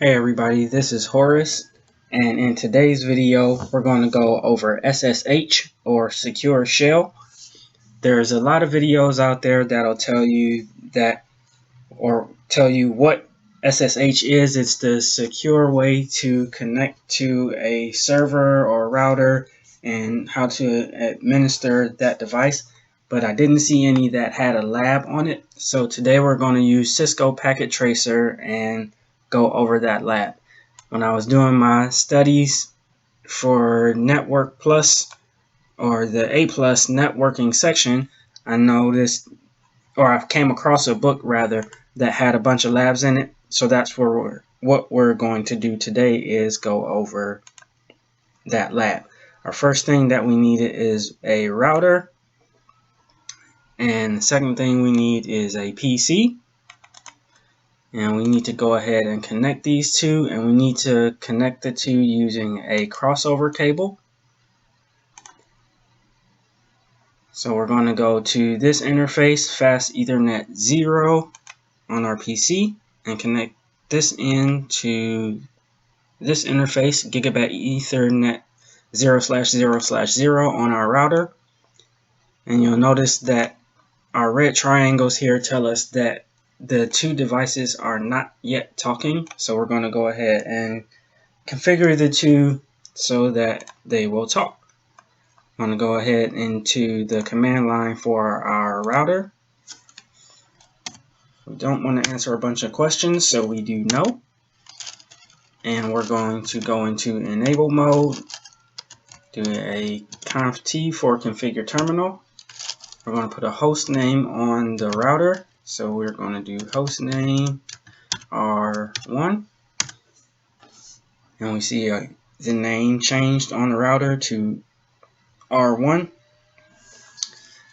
Hey everybody, this is Horace, and in today's video we're going to go over SSH or Secure Shell. There's a lot of videos out there that'll tell you that, or tell you what SSH is. It's the secure way to connect to a server or router and how to administer that device, but I didn't see any that had a lab on it. So today we're going to use Cisco Packet Tracer and go over that lab. When I was doing my studies for Network Plus, or the A Plus networking section, I noticed, or I came across a book rather, that had a bunch of labs in it. So that's what we're going to do today is go over that lab. Our first thing that we needed is a router, and the second thing we need is a PC. And we need to go ahead and connect these two, and we need to connect the two using a crossover cable. So we're going to go to this interface, Fast Ethernet 0 on our PC, and connect this into this interface, Gigabit Ethernet 0/0/0 on our router. And you'll notice that our red triangles here tell us that the two devices are not yet talking, so we're going to go ahead and configure the two so that they will talk. I'm going to go ahead into the command line for our router. We don't want to answer a bunch of questions, so we do no. And we're going to go into enable mode, do a conf t for configure terminal. We're going to put a host name on the router. So we're going to do host name R1, and we see the name changed on the router to R1,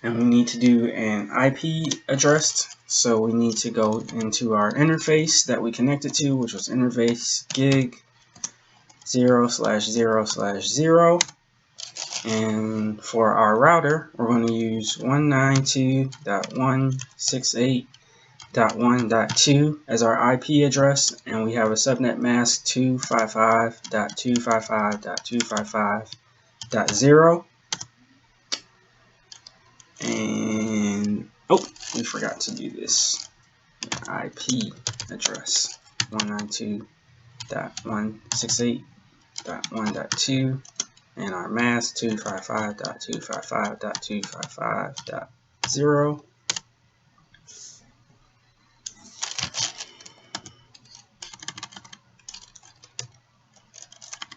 and we need to do an IP address. So we need to go into our interface that we connected to, which was interface gig 0/0/0, and for our router we're going to use 192.168.1.2 as our IP address, and we have a subnet mask 255.255.255.0. and we forgot to do this IP address 192.168.1.2, and our mask 255.255.255.0.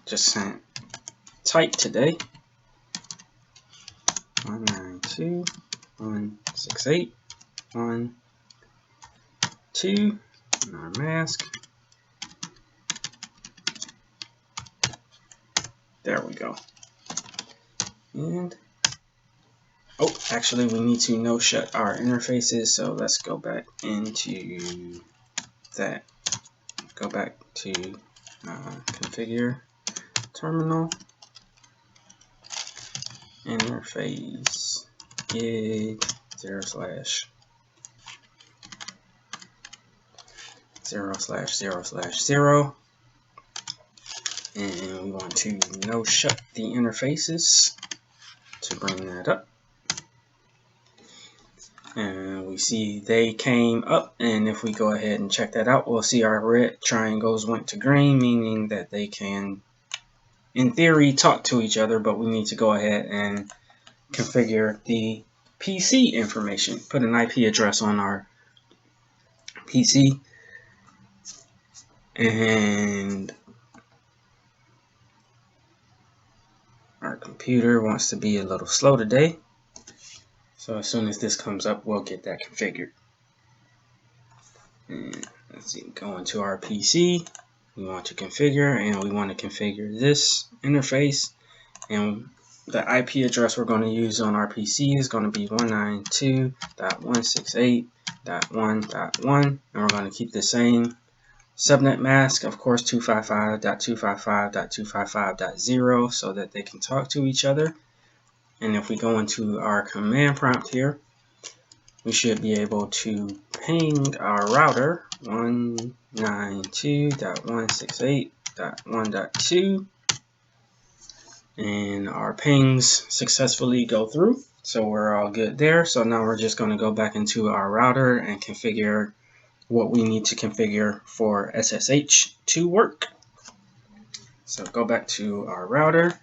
Just sent tight today. 192.168.1.2, and our mask. There we go. And actually we need to no shut our interfaces, so let's go back into that. Go back to configure terminal, interface gig 0/0/0/0, and we want to no shut the interfaces to bring that up. And we see they came up, and if we go ahead and check that out, we'll see our red triangles went to green, meaning that they can, in theory, talk to each other, but we need to go ahead and configure the PC information, put an IP address on our PC. And our computer wants to be a little slow today, so as soon as this comes up, we'll get that configured. And let's see, go into our PC. We want to configure, and we want to configure this interface, and the IP address we're going to use on our PC is going to be 192.168.1.1, and we're going to keep the same subnet mask, of course, 255.255.255.0, so that they can talk to each other. And if we go into our command prompt here, we should be able to ping our router 192.168.1.2, and our pings successfully go through, so we're all good there. So now we're just going to go back into our router and configure what we need to configure for SSH to work. So go back to our router.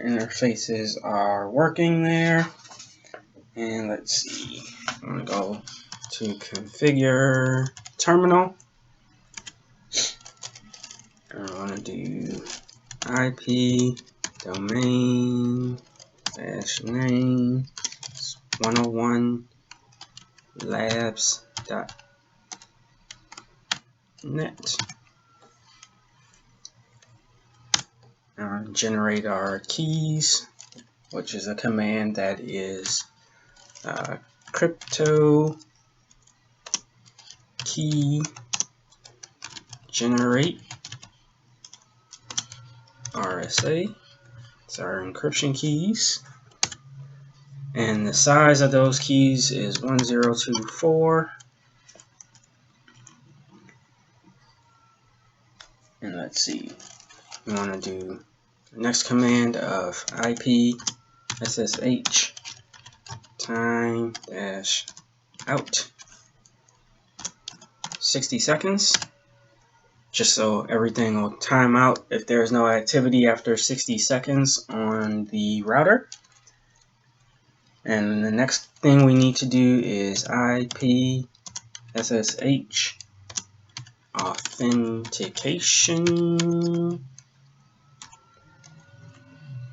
Interfaces are working there, and let's see, I'm going to go to configure terminal. I want to do IP domain -name 101 labs.net. Generate our keys, which is a command that is crypto key generate RSA. It's our encryption keys, and the size of those keys is 1024. And let's see, we want to do the next command of IP SSH time-out 60 seconds, just so everything will time out if there's no activity after 60 seconds on the router. And the next thing we need to do is IP SSH authentication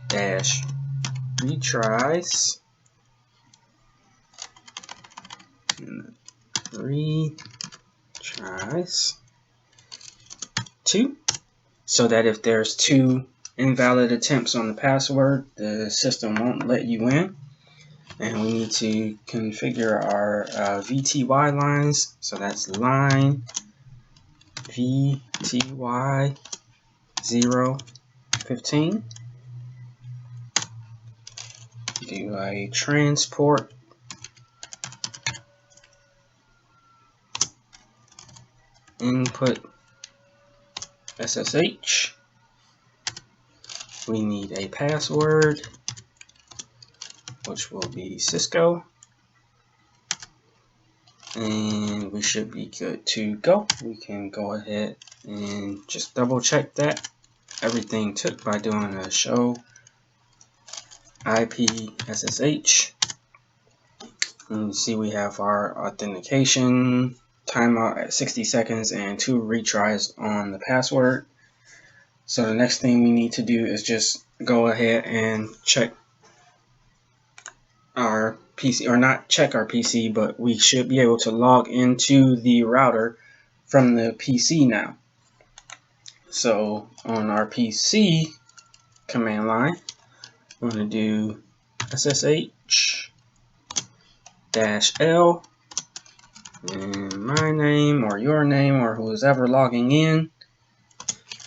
dash retries two, so that if there's two invalid attempts on the password, the system won't let you in. And we need to configure our VTY lines, so that's line VTY 015. Do a transport input SSH. We need a password, which will be Cisco, and we should be good to go. We can go ahead and just double check that everything took by doing a show IP SSH. And you see we have our authentication timeout at 60 seconds and 2 retries on the password. So the next thing we need to do is just go ahead and check our PC, or not check our PC, but we should be able to log into the router from the PC now. So on our PC command line, we're going to do SSH-L and my name or your name or who's ever logging in,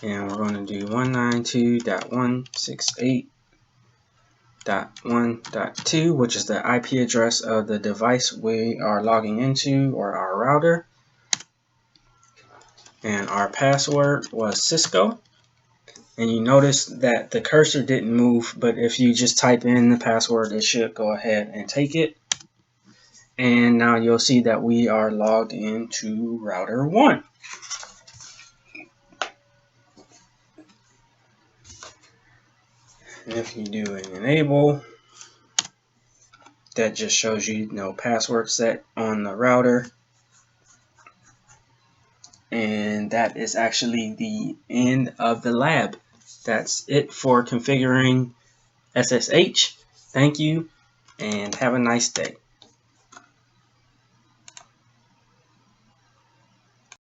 and we're going to do 192.168.1.2, which is the IP address of the device we are logging into, or our router. And our password was Cisco. And you notice that the cursor didn't move, but if you just type in the password, it should go ahead and take it. And now you'll see that we are logged into router 1. And if you do an enable, that just shows you no password set on the router. And that is actually the end of the lab. That's it for configuring SSH. Thank you, and have a nice day.